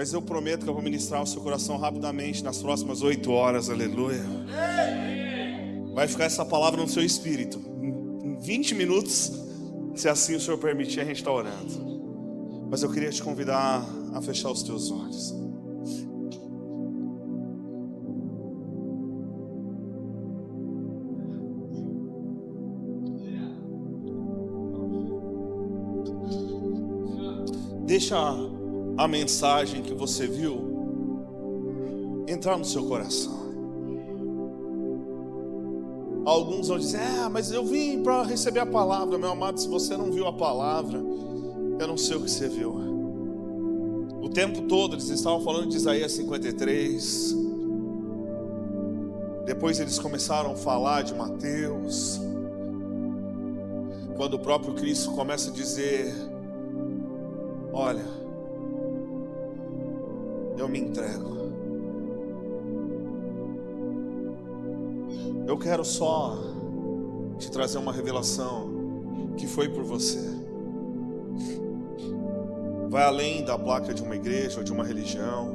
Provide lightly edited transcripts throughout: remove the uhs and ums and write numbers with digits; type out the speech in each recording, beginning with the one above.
Mas eu prometo que eu vou ministrar o seu coração rapidamente nas próximas 8 horas, aleluia. Vai ficar essa palavra no seu espírito. Em 20 minutos, se assim o Senhor permitir, a gente está orando. Mas eu queria te convidar a fechar os teus olhos. Deixa a mensagem que você viu entrar no seu coração. Alguns vão dizer: mas eu vim para receber a palavra. Meu amado, se você não viu a palavra, eu não sei o que você viu. O tempo todo eles estavam falando de Isaías 53. Depois eles começaram a falar de Mateus. Quando o próprio Cristo começa a dizer: olha, eu me entrego. Eu quero só te trazer uma revelação que foi por você. Vai além da placa de uma igreja ou de uma religião.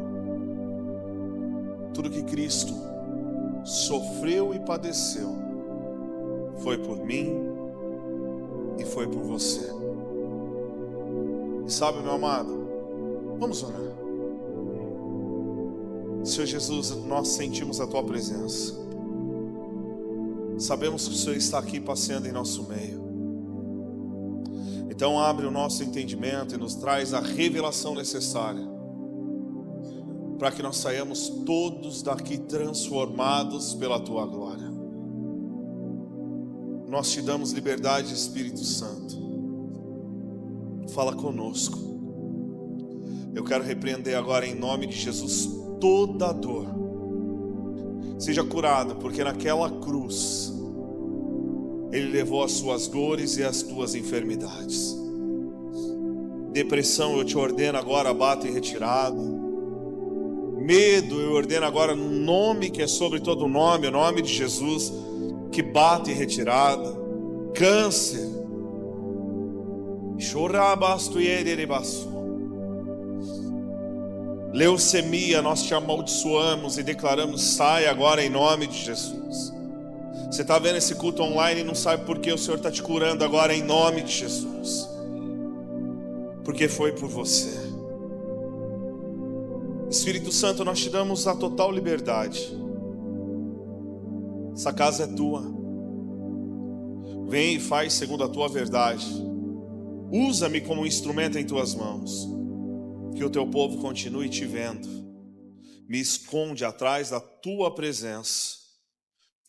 Tudo que Cristo sofreu e padeceu foi por mim e foi por você. E sabe, meu amado, vamos orar. Senhor Jesus, nós sentimos a Tua presença. Sabemos que o Senhor está aqui passeando em nosso meio. Então abre o nosso entendimento e nos traz a revelação necessária para que nós saiamos todos daqui transformados pela Tua glória. Nós te damos liberdade, Espírito Santo. Fala conosco. Eu quero repreender agora em nome de Jesus toda dor. Seja curado, porque naquela cruz Ele levou as suas dores e as tuas enfermidades. Depressão, eu te ordeno agora, bata em retirada. Medo, eu ordeno agora no nome que é sobre todo nome, o nome de Jesus, que bata em retirada. Câncer, leucemia, nós te amaldiçoamos e declaramos: sai agora em nome de Jesus. Você está vendo esse culto online e não sabe por que o Senhor está te curando agora em nome de Jesus, porque foi por você. Espírito Santo, nós te damos a total liberdade. Essa casa é tua. Vem e faz segundo a tua verdade. Usa-me como um instrumento em tuas mãos. Que o teu povo continue te vendo. Me esconde atrás da tua presença.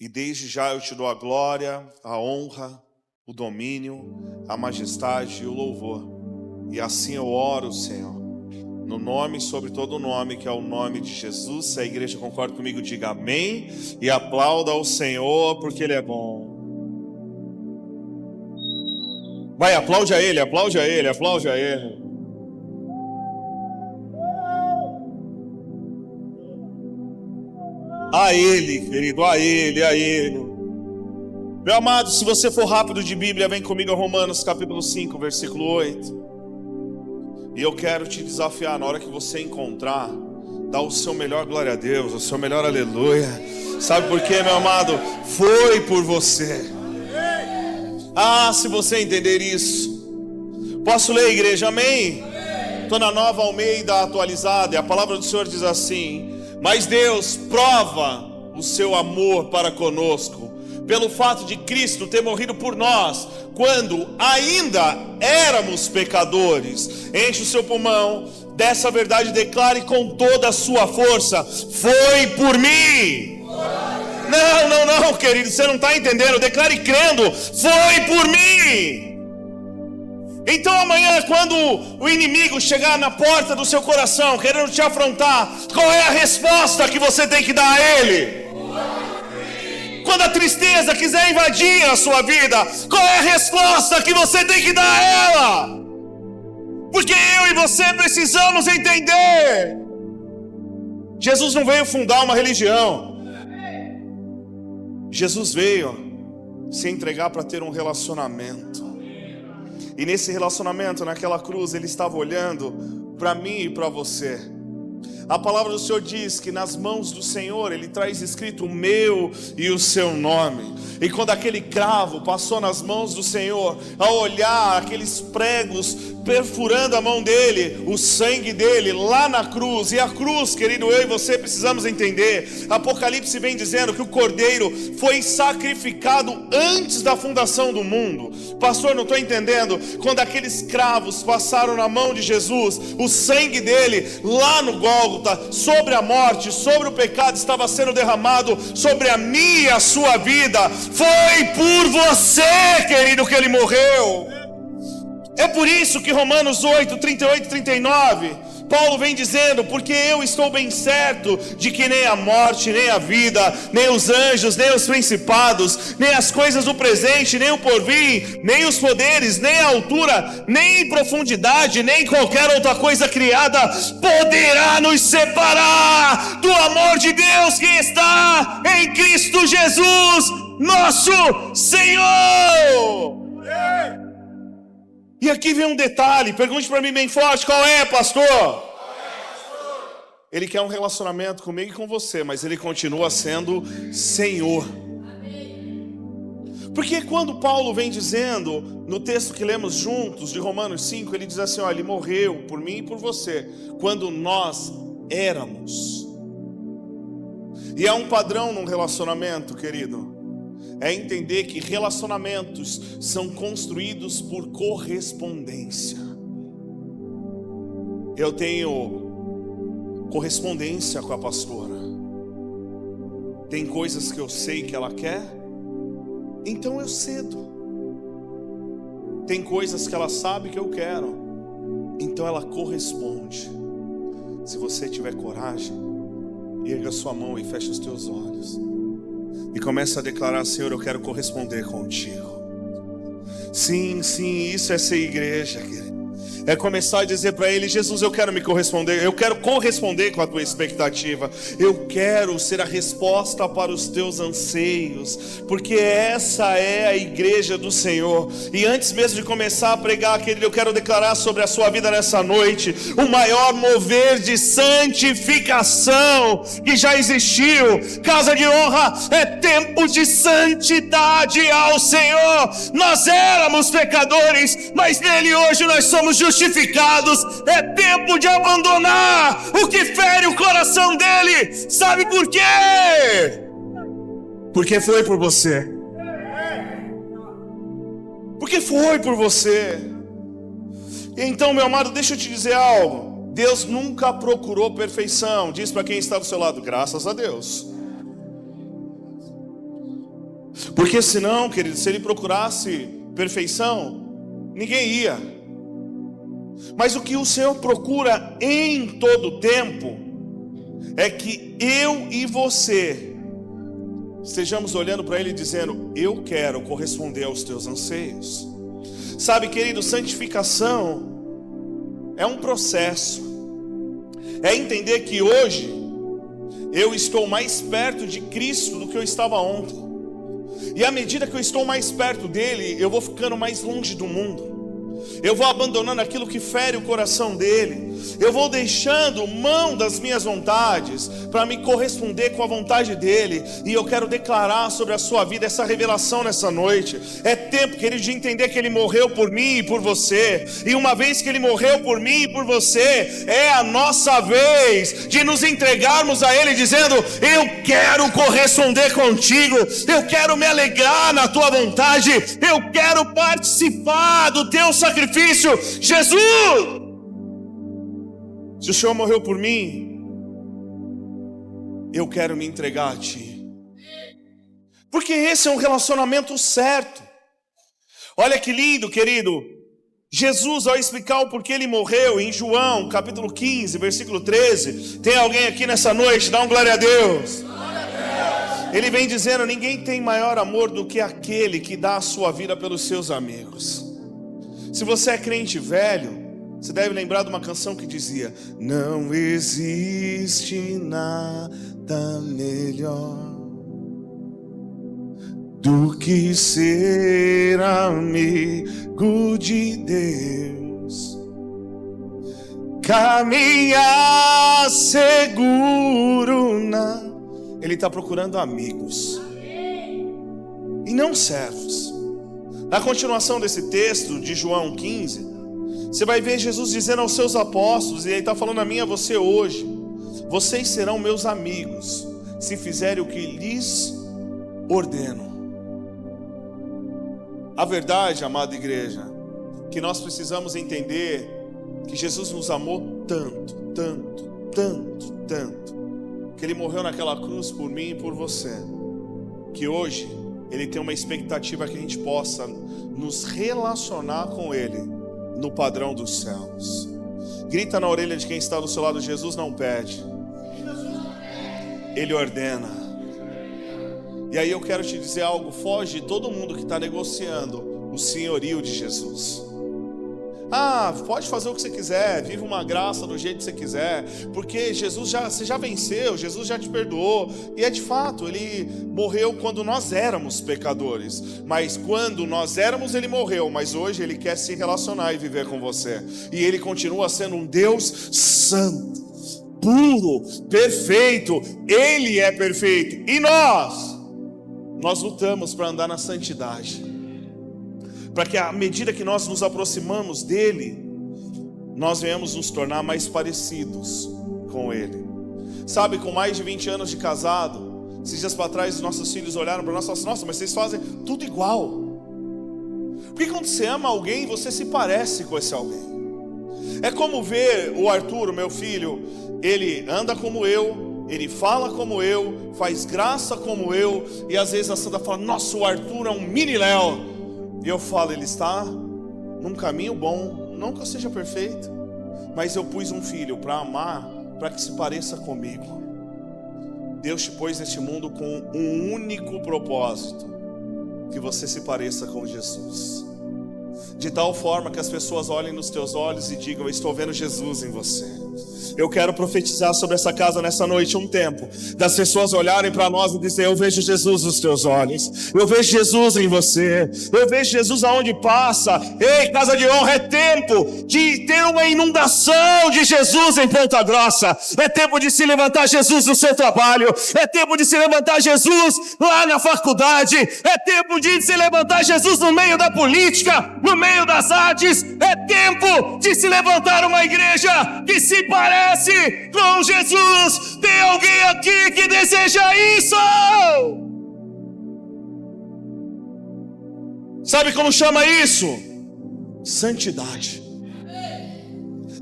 E desde já eu te dou a glória, a honra, o domínio, a majestade e o louvor. E assim eu oro, Senhor, no nome sobre todo nome, que é o nome de Jesus. Se a igreja concorda comigo, diga amém. E aplauda ao Senhor, porque Ele é bom. Vai, aplaude a Ele, aplaude a Ele, aplaude a Ele. A Ele, querido, a Ele, a Ele. Meu amado, se você for rápido de Bíblia, vem comigo a Romanos capítulo 5, versículo 8. E eu quero te desafiar, na hora que você encontrar, dá o seu melhor glória a Deus, o seu melhor aleluia. Sabe por quê, meu amado? Foi por você. Se você entender isso. Posso ler, igreja? Amém? Estou na Nova Almeida atualizada, e a palavra do Senhor diz assim: mas Deus prova o seu amor para conosco, pelo fato de Cristo ter morrido por nós, quando ainda éramos pecadores. Enche o seu pulmão dessa verdade, declare com toda a sua força: foi por mim. Não, querido, você não está entendendo. Declare crendo: foi por mim. Então amanhã, quando o inimigo chegar na porta do seu coração querendo te afrontar, qual é a resposta que você tem que dar a ele? Quando a tristeza quiser invadir a sua vida, qual é a resposta que você tem que dar a ela? Porque eu e você precisamos entender: Jesus não veio fundar uma religião. Jesus veio se entregar para ter um relacionamento. E nesse relacionamento, naquela cruz, Ele estava olhando para mim e para você. A palavra do Senhor diz que nas mãos do Senhor Ele traz escrito o meu e o seu nome. E quando aquele cravo passou nas mãos do Senhor, ao olhar aqueles pregos perfurando a mão dele, o sangue dele lá na cruz, e a cruz, querido, eu e você precisamos entender, Apocalipse vem dizendo que o Cordeiro foi sacrificado antes da fundação do mundo. Pastor, não estou entendendo. Quando aqueles cravos passaram na mão de Jesus, o sangue dele lá no Gólgota, sobre a morte, sobre o pecado, estava sendo derramado sobre a minha e a sua vida. Foi por você, querido, que ele morreu. É por isso que Romanos 8, 38 e 39, Paulo vem dizendo: porque eu estou bem certo de que nem a morte, nem a vida, nem os anjos, nem os principados, nem as coisas do presente, nem o porvir, nem os poderes, nem a altura, nem profundidade, nem qualquer outra coisa criada poderá nos separar do amor de Deus que está em Cristo Jesus, nosso Senhor. E aqui vem um detalhe, pergunte para mim bem forte: qual é, pastor? Ele quer um relacionamento comigo e com você, mas ele continua sendo Senhor. Porque quando Paulo vem dizendo, no texto que lemos juntos, de Romanos 5, ele diz assim: olha, ele morreu por mim e por você, quando nós éramos. E há um padrão num relacionamento, querido. É entender que relacionamentos são construídos por correspondência. Eu tenho correspondência com a pastora. Tem coisas que eu sei que ela quer, então eu cedo. Tem coisas que ela sabe que eu quero, então ela corresponde. Se você tiver coragem, erga sua mão e feche os teus olhos e começa a declarar: Senhor, eu quero corresponder contigo. Sim, isso é ser igreja, querido. É começar a dizer para Ele: Jesus, eu quero me corresponder, eu quero corresponder com a tua expectativa, eu quero ser a resposta para os teus anseios, porque essa é a igreja do Senhor. E antes mesmo de começar a pregar, querido, eu quero declarar sobre a sua vida nessa noite o maior mover de santificação que já existiu. Casa de honra, é tempo de santidade ao Senhor. Nós éramos pecadores, mas nele hoje nós somos justificados. É tempo de abandonar o que fere o coração dele. Sabe por quê? Porque foi por você. Porque foi por você. Então, meu amado, deixa eu te dizer algo. Deus nunca procurou perfeição. Diz para quem está do seu lado: graças a Deus. Porque senão, querido, se ele procurasse perfeição, ninguém ia. Mas o que o Senhor procura em todo tempo é que eu e você estejamos olhando para Ele dizendo: eu quero corresponder aos teus anseios. Sabe, querido, santificação é um processo. É entender que hoje eu estou mais perto de Cristo do que eu estava ontem. E à medida que eu estou mais perto dele, eu vou ficando mais longe do mundo. Eu vou abandonando aquilo que fere o coração dele. Eu vou deixando mão das minhas vontades para me corresponder com a vontade dele. E eu quero declarar sobre a sua vida essa revelação nessa noite. É tempo, querido, de entender que ele morreu por mim e por você. E uma vez que ele morreu por mim e por você, é a nossa vez de nos entregarmos a ele, dizendo: eu quero corresponder contigo, eu quero me alegrar na tua vontade, eu quero participar do teu sacrifício. Jesus, se o Senhor morreu por mim, eu quero me entregar a ti, porque esse é um relacionamento certo. Olha que lindo, querido. Jesus, ao explicar o porquê ele morreu, em João capítulo 15, versículo 13, tem alguém aqui nessa noite? Dá um glória a Deus. Ele vem dizendo: ninguém tem maior amor do que aquele que dá a sua vida pelos seus amigos. Se você é crente velho, você deve lembrar de uma canção que dizia: não existe nada melhor do que ser amigo de Deus, caminhar seguindo seguro Ele está procurando amigos e não servos. Na continuação desse texto de João 15, você vai ver Jesus dizendo aos seus apóstolos, e ele está falando a mim e a você hoje: vocês serão meus amigos se fizerem o que lhes ordeno. A verdade, amada igreja, que nós precisamos entender que Jesus nos amou tanto, que Ele morreu naquela cruz por mim e por você, que hoje Ele tem uma expectativa que a gente possa nos relacionar com Ele no padrão dos céus. Grita na orelha de quem está do seu lado: Jesus não pede, Ele ordena. E aí eu quero te dizer algo: foge de todo mundo que está negociando o senhorio de Jesus. Pode fazer o que você quiser, vive uma graça do jeito que você quiser, porque você já venceu, Jesus já te perdoou. E é de fato, Ele morreu quando nós éramos pecadores, mas quando nós éramos Ele morreu, mas hoje Ele quer se relacionar e viver com você. E Ele continua sendo um Deus santo, puro, perfeito. Ele é perfeito, e nós lutamos para andar na santidade, para que à medida que nós nos aproximamos dele, nós venhamos nos tornar mais parecidos com ele. Sabe, com mais de 20 anos de casado, esses dias para trás, os nossos filhos olharam para nós e falaram assim: nossa, mas vocês fazem tudo igual. Porque quando você ama alguém, você se parece com esse alguém. É como ver o Arthur, o meu filho, ele anda como eu, ele fala como eu, faz graça como eu, e às vezes a Sandra fala: nossa, o Arthur é um mini Léo. E eu falo: ele está num caminho bom, não que eu seja perfeito, mas eu pus um filho para amar, para que se pareça comigo. Deus te pôs neste mundo com um único propósito: que você se pareça com Jesus, de tal forma que as pessoas olhem nos teus olhos e digam: eu estou vendo Jesus em você. Eu quero profetizar sobre essa casa nessa noite um tempo das pessoas olharem para nós e dizer: eu vejo Jesus nos teus olhos, eu vejo Jesus em você, eu vejo Jesus aonde passa. Ei, casa de honra, é tempo de ter uma inundação de Jesus em Ponta Grossa. É tempo de se levantar Jesus no seu trabalho, é tempo de se levantar Jesus lá na faculdade, é tempo de se levantar Jesus no meio da política, no meio das artes. É tempo de se levantar uma igreja que se parece com Jesus. Tem alguém aqui que deseja isso? Sabe como chama isso? Santidade.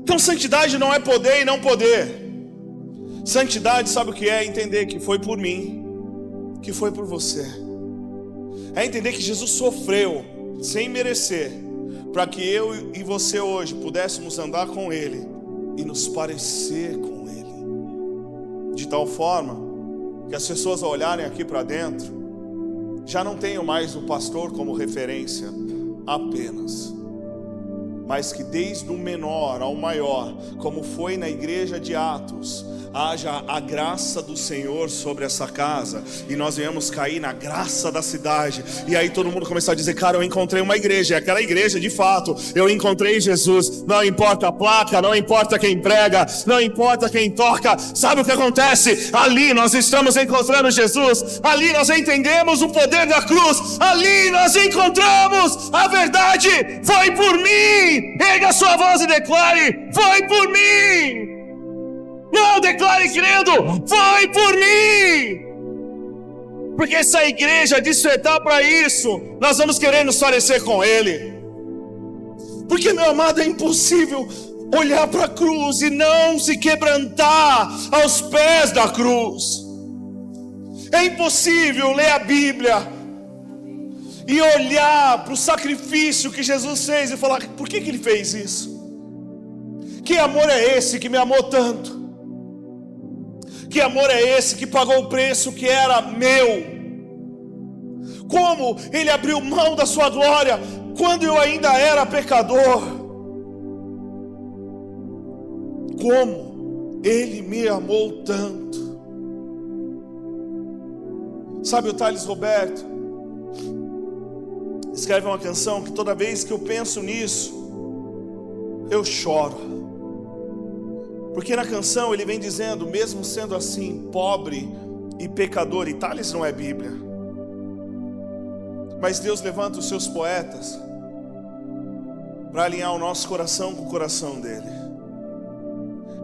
Então santidade não é poder e não poder. Santidade, sabe o que é? Entender que foi por mim, que foi por você. É entender que Jesus sofreu sem merecer, para que eu e você hoje pudéssemos andar com Ele e nos parecer com Ele, de tal forma que as pessoas ao olharem aqui para dentro já não tenham mais o pastor como referência apenas, mas que desde o menor ao maior, como foi na igreja de Atos, haja a graça do Senhor sobre essa casa, e nós viemos cair na graça da cidade. E aí todo mundo começou a dizer: cara, eu encontrei uma igreja. E aquela igreja, de fato, eu encontrei Jesus. Não importa a placa, não importa quem prega, não importa quem toca. Sabe o que acontece? Ali nós estamos encontrando Jesus, ali nós entendemos o poder da cruz, ali nós encontramos a verdade. Foi por mim. Erga sua voz e declare: foi por mim. Não, declare crendo: foi por mim. Porque se a igreja despertar para isso, nós vamos querer nos parecer com Ele. Porque, meu amado, é impossível olhar para a cruz e não se quebrantar aos pés da cruz. É impossível ler a Bíblia e olhar para o sacrifício que Jesus fez e falar: por que Ele fez isso? Que amor é esse que me amou tanto? Que amor é esse que pagou o preço que era meu? Como Ele abriu mão da sua glória quando eu ainda era pecador? Como Ele me amou tanto? Sabe, o Thales Roberto escreve uma canção que toda vez que eu penso nisso, eu choro. Porque na canção ele vem dizendo, mesmo sendo assim, pobre e pecador, e Tales não é Bíblia, mas Deus levanta os seus poetas para alinhar o nosso coração com o coração dele.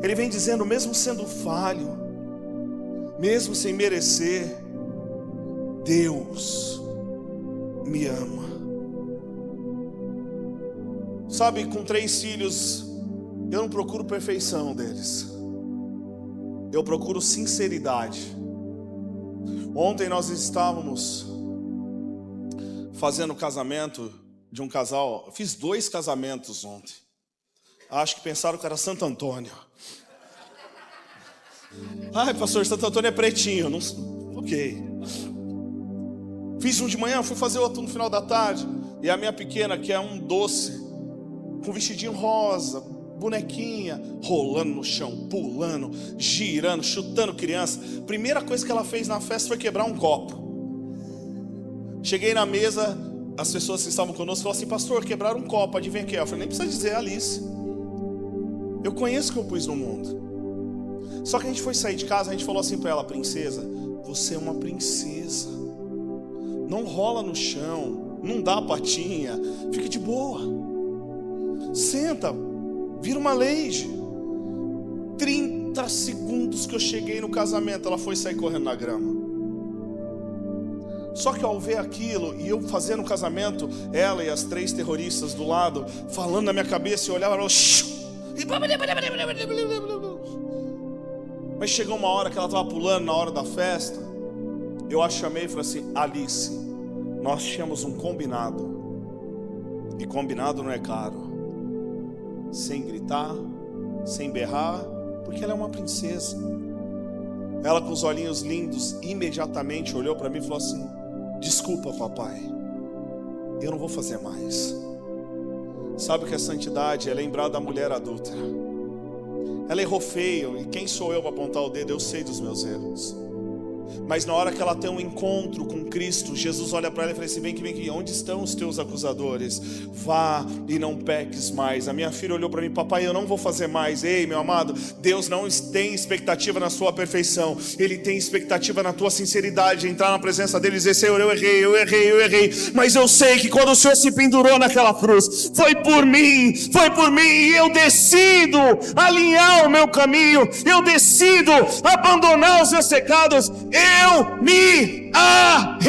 Ele vem dizendo, mesmo sendo falho, mesmo sem merecer, Deus me ama. Sabe, com 3 filhos, eu não procuro perfeição deles, eu procuro sinceridade. Ontem nós estávamos fazendo casamento de um casal. Eu fiz 2 casamentos ontem. Acho que pensaram que era Santo Antônio. Ai, pastor, Santo Antônio é pretinho. Não... Ok. Fiz um de manhã, fui fazer outro no final da tarde. E a minha pequena, que é um doce, com vestidinho rosa, bonequinha, rolando no chão, pulando, girando, chutando criança. Primeira coisa que ela fez na festa foi quebrar um copo. Cheguei na mesa, as pessoas que estavam conosco falaram assim, pastor, quebraram um copo, adivinha quem é? Eu falei, nem precisa dizer, Alice. Eu conheço o que eu pus no mundo. Só que a gente foi sair de casa, a gente falou assim para ela, princesa, você é uma princesa. Não rola no chão, não dá patinha, fica de boa. Senta, vira uma leide. 30 segundos que eu cheguei no casamento, ela foi sair correndo na grama. Só que ao ver aquilo, e eu fazendo o casamento, ela e as 3 terroristas do lado, falando na minha cabeça, e olhava, mas chegou uma hora que ela estava pulando na hora da festa. Eu a chamei e falei assim, Alice, nós tínhamos um combinado, e combinado não é caro. Sem gritar, sem berrar, porque ela é uma princesa. Ela com os olhinhos lindos, imediatamente olhou para mim e falou assim, desculpa papai, eu não vou fazer mais. Sabe que a santidade é lembrar da mulher adulta. Ela errou feio, e quem sou eu para apontar o dedo? Eu sei dos meus erros. Mas na hora que ela tem um encontro com Cristo, Jesus olha para ela e fala assim, vem aqui, onde estão os teus acusadores? Vá e não peques mais. A minha filha olhou para mim, papai, eu não vei fazer mais. Ei, meu amado, Deus não tem expectativa na sua perfeição, Ele tem expectativa na tua sinceridade, entrar na presença dele e dizer, Senhor, eu errei, mas eu sei que quando o Senhor se pendurou naquela cruz, foi por mim, e eu decido alinhar o meu caminho, eu decido abandonar os meus pecados, eu me arrependo.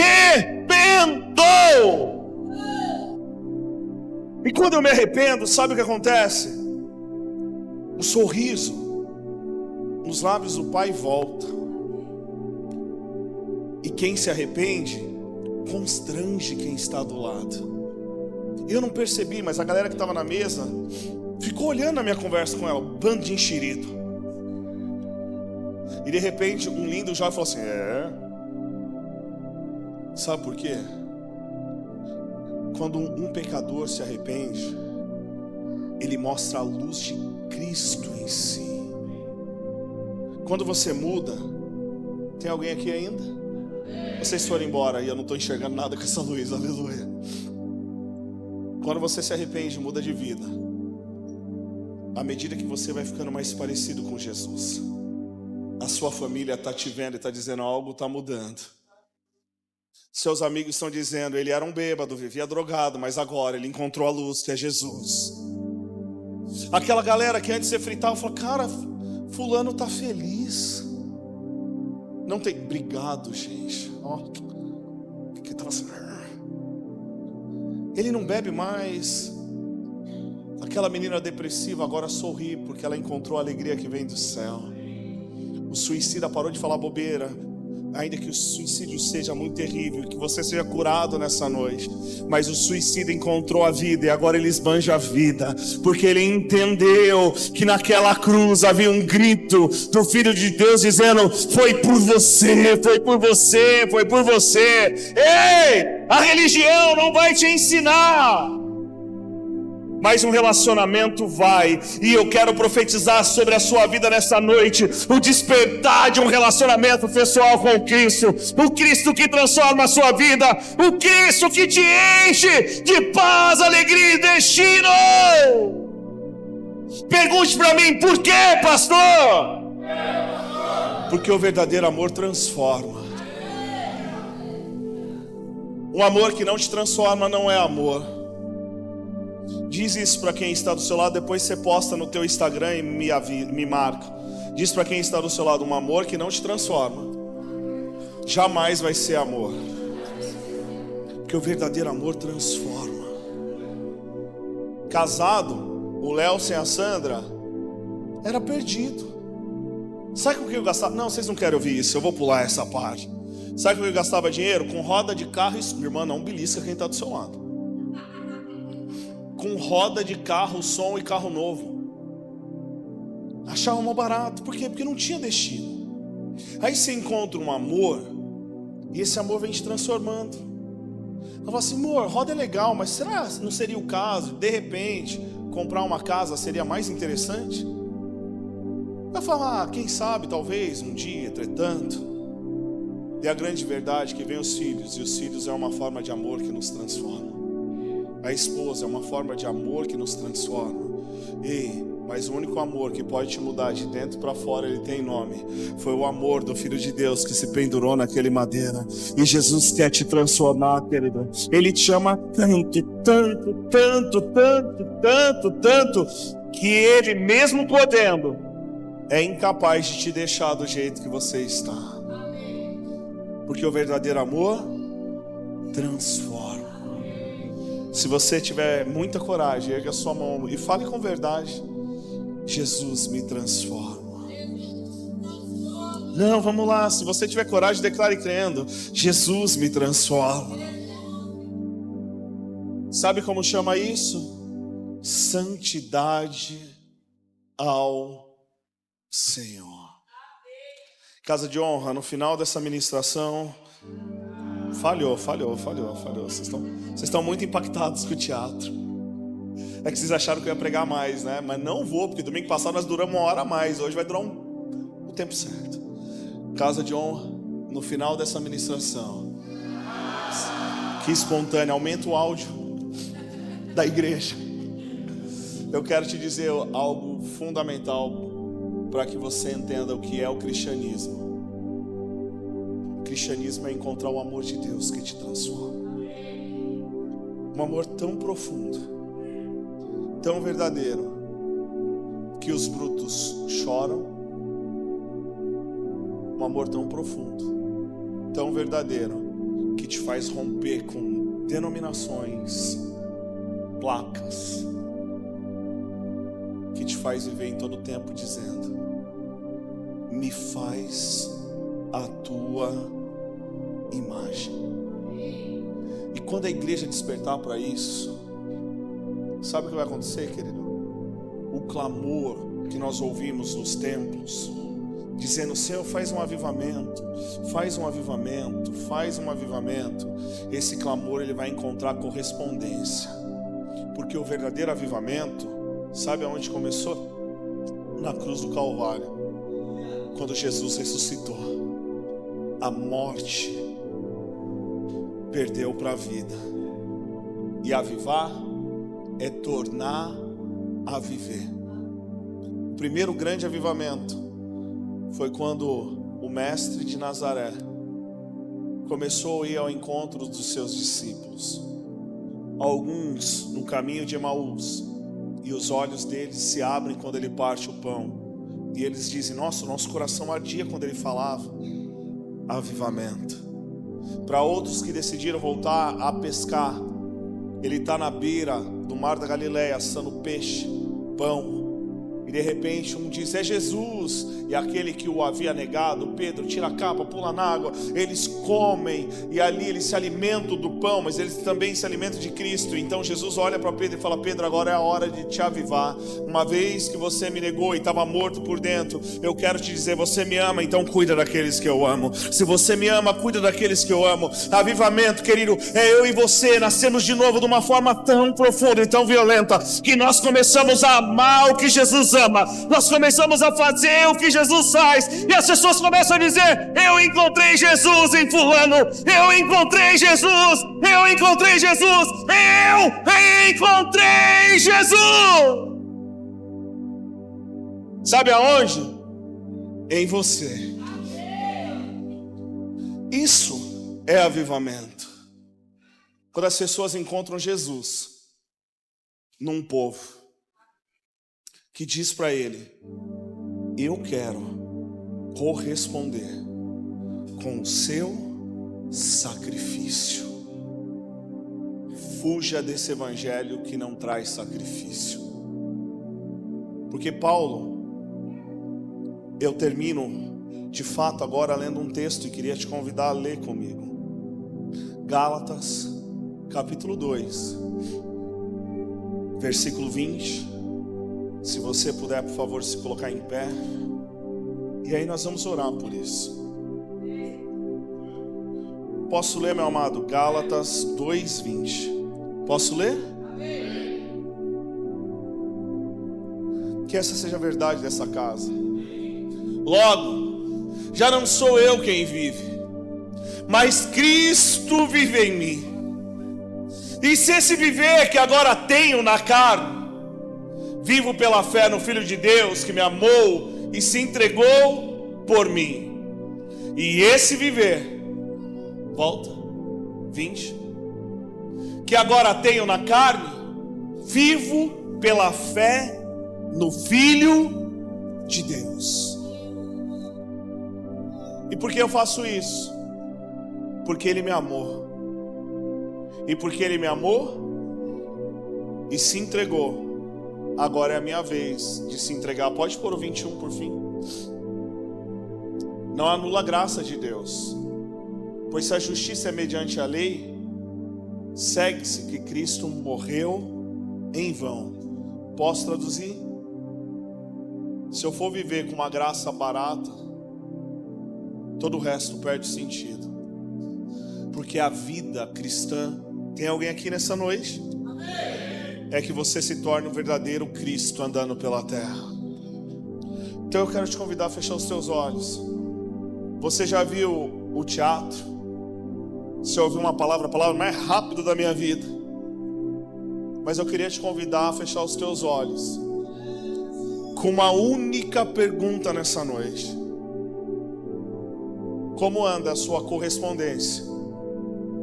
E quando eu me arrependo, sabe o que acontece? Um sorriso nos lábios do Pai volta. E quem se arrepende constrange quem está do lado. Eu não percebi, mas a galera que estava na mesa ficou olhando a minha conversa com ela, um bando de enxerido. E de repente um lindo jovem falou assim, sabe por quê? Quando um pecador se arrepende, ele mostra a luz de Cristo em si. Quando você muda, tem alguém aqui ainda? Vocês foram embora e eu não estou enxergando nada com essa luz, aleluia. Quando você se arrepende, muda de vida. À medida que você vai ficando mais parecido com Jesus, a sua família está te vendo e está dizendo, algo está mudando. Seus amigos estão dizendo, ele era um bêbado, vivia drogado, mas agora ele encontrou a luz, que é Jesus. Aquela galera que antes você fritava, falou, cara, fulano está feliz. Não tem, obrigado gente. Que tá assim, ele não bebe mais. Aquela menina depressiva agora sorri, porque ela encontrou a alegria que vem do céu. O suicida parou de falar bobeira, ainda que o suicídio seja muito terrível, que você seja curado nessa noite, mas o suicida encontrou a vida e agora ele esbanja a vida, porque ele entendeu que naquela cruz havia um grito do Filho de Deus dizendo, foi por você, foi por você, foi por você. Ei, a religião não vai te ensinar, mas um relacionamento vai. E eu quero profetizar sobre a sua vida nessa noite o despertar de um relacionamento pessoal com Cristo. O Cristo que transforma a sua vida, o Cristo que te enche de paz, alegria e destino. Pergunte para mim, por quê, pastor? Porque o verdadeiro amor transforma. Um amor que não te transforma não é amor. Diz isso para quem está do seu lado, depois você posta no teu Instagram e me marca. Diz para quem está do seu lado, um amor que não te transforma jamais vai ser amor. Porque o verdadeiro amor transforma. Casado, o Léo sem a Sandra era perdido. Sabe com o que eu gastava? Não, vocês não querem ouvir isso, eu vou pular essa parte. Sabe com o que eu gastava dinheiro? Com roda de carro e... Minha irmã, não belisca quem está do seu lado. Com roda de carro, som e carro novo. Achava mal barato. Por quê? Porque não tinha destino. Aí você encontra um amor, e esse amor vem te transformando. Eu falo assim, amor, roda é legal, mas será que não seria o caso, de repente, comprar uma casa seria mais interessante? Vai falar, quem sabe, talvez, um dia, entretanto. E a grande verdade é que vem os filhos, e os filhos é uma forma de amor que nos transforma. A esposa é uma forma de amor que nos transforma. Mas o único amor que pode te mudar de dentro para fora, ele tem nome. Foi o amor do Filho de Deus que se pendurou naquele madeira. E Jesus quer te transformar, querido. Ele te ama tanto, tanto, tanto, tanto, tanto, tanto, que ele, mesmo podendo, é incapaz de te deixar do jeito que você está. Porque o verdadeiro amor transforma. Se você tiver muita coragem, erga a sua mão e fale com verdade. Jesus me transforma. Não, vamos lá. Se você tiver coragem, declare crendo. Jesus me transforma. Sabe como chama isso? Santidade ao Senhor. Casa de honra, no final dessa ministração, falhou. Vocês estão muito impactados com o teatro. É que vocês acharam que eu ia pregar mais, né? Mas não vou, porque domingo passado nós duramos 1 hora a mais. Hoje vai durar o tempo certo. Casa de honra, no final dessa ministração, que espontâneo, aumenta o áudio da igreja. Eu quero te dizer algo fundamental para que você entenda o que é o cristianismo. O cristianismo é encontrar o amor de Deus que te transforma. Um amor tão profundo, tão verdadeiro, que os brutos choram. Um amor tão profundo, tão verdadeiro, que te faz romper com denominações, placas, que te faz viver em todo tempo dizendo: me faz a tua imagem. E quando a igreja despertar para isso, sabe o que vai acontecer, querido? O clamor que nós ouvimos nos templos, dizendo: Senhor, faz um avivamento, faz um avivamento, faz um avivamento. Esse clamor, ele vai encontrar correspondência. Porque o verdadeiro avivamento, sabe aonde começou? Na cruz do Calvário, quando Jesus ressuscitou. A morte perdeu para a vida. E avivar é tornar a viver. O primeiro grande avivamento foi quando o mestre de Nazaré começou a ir ao encontro dos seus discípulos. Alguns no caminho de Emaús, e os olhos deles se abrem quando ele parte o pão, e eles dizem: nossa, nosso coração ardia quando ele falava. Avivamento. Para outros que decidiram voltar a pescar, ele está na beira do mar da Galileia assando peixe, pão, e de repente um diz: é Jesus. E aquele que o havia negado, Pedro, tira a capa, pula na água. Eles comem, e ali eles se alimentam do pão, mas eles também se alimentam de Cristo. Então Jesus olha para Pedro e fala: Pedro, agora é a hora de te avivar. Uma vez que você me negou e estava morto por dentro, eu quero te dizer: você me ama, então cuida daqueles que eu amo. Se você me ama, cuida daqueles que eu amo. Avivamento, querido, é eu e você nascemos de novo de uma forma tão profunda e tão violenta, que nós começamos a amar o que Jesus ama. Nós começamos a fazer o que Jesus faz, e as pessoas começam a dizer: eu encontrei Jesus em fulano, eu encontrei Jesus, eu encontrei Jesus, eu encontrei Jesus. Sabe aonde? Em você. Isso é avivamento. Quando as pessoas encontram Jesus num povo que diz para ele: eu quero corresponder com o seu sacrifício. Fuja desse evangelho que não traz sacrifício. Porque Paulo, eu termino de fato agora lendo um texto e queria te convidar a ler comigo. Gálatas, capítulo 2, versículo 20. Se você puder, por favor, se colocar em pé. E aí nós vamos orar por isso. Posso ler, meu amado? Gálatas 2:20. Posso ler? Que essa seja a verdade dessa casa. Logo, já não sou eu quem vive, mas Cristo vive em mim. E se esse viver que agora tenho na carne, vivo pela fé no Filho de Deus que me amou e se entregou por mim. E esse viver, volta, 20, que agora tenho na carne, vivo pela fé no Filho de Deus. E por que eu faço isso? Porque Ele me amou. E porque Ele me amou e se entregou, agora é a minha vez de se entregar. Pode pôr o 21 por fim. Não anula a graça de Deus, pois se a justiça é mediante a lei, segue-se que Cristo morreu em vão. Posso traduzir? Se eu for viver com uma graça barata, todo o resto perde sentido. Porque a vida cristã, tem alguém aqui nessa noite? É que você se torne um verdadeiro Cristo andando pela terra. Então eu quero te convidar a fechar os teus olhos. Você já viu o teatro? Você ouviu a palavra mais rápida da minha vida. Mas eu queria te convidar a fechar os teus olhos com uma única pergunta nessa noite: como anda a sua correspondência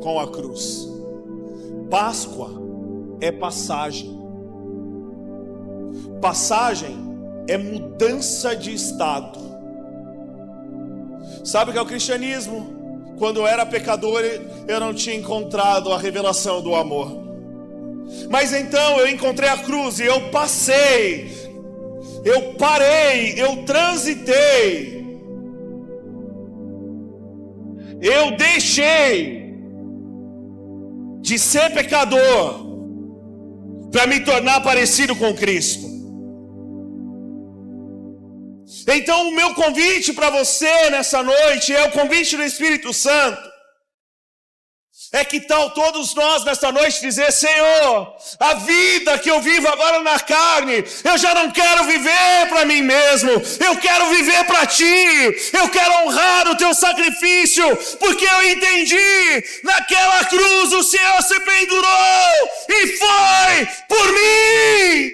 com a cruz? Páscoa é passagem. Passagem é mudança de estado. Sabe o que é o cristianismo? Quando eu era pecador, eu não tinha encontrado a revelação do amor. Mas então eu encontrei a cruz e eu passei, eu parei, eu transitei, eu deixei de ser pecador para me tornar parecido com Cristo. Então o meu convite para você nessa noite é o convite do Espírito Santo. É que tal todos nós nessa noite dizer: Senhor, a vida que eu vivo agora na carne, eu já não quero viver para mim mesmo, eu quero viver para Ti, eu quero honrar o Teu sacrifício, porque eu entendi, naquela cruz o Senhor se pendurou e foi por mim.